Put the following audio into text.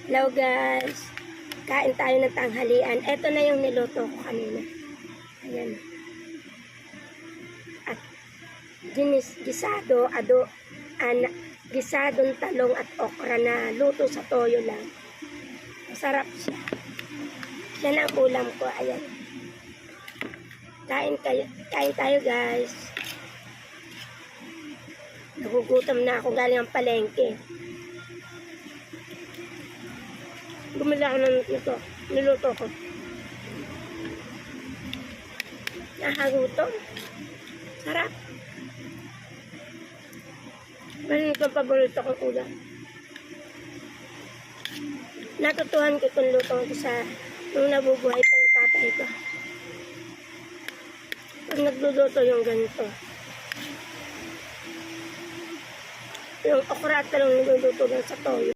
Hello guys, kain tayo ng tanghalian. Ito na yung niluto ko kanina. Ayan. At gisadong talong at okra na luto sa toyo lang. Masarap siya. Yan ang ulam ko. Ayan. Kain tayo guys. Nagugutom na ako galing ang palengke. Bumili ako ng ito. Niluto ko. Nakagutom. Sarap. Ganun ito ang paborito kong ulam. Natutuhan ko itong luto ko sa nung nabubuhay pa yung tatay ko. Pag nagluluto yung ganito. Yung okra at talong niluluto lang sa toyo.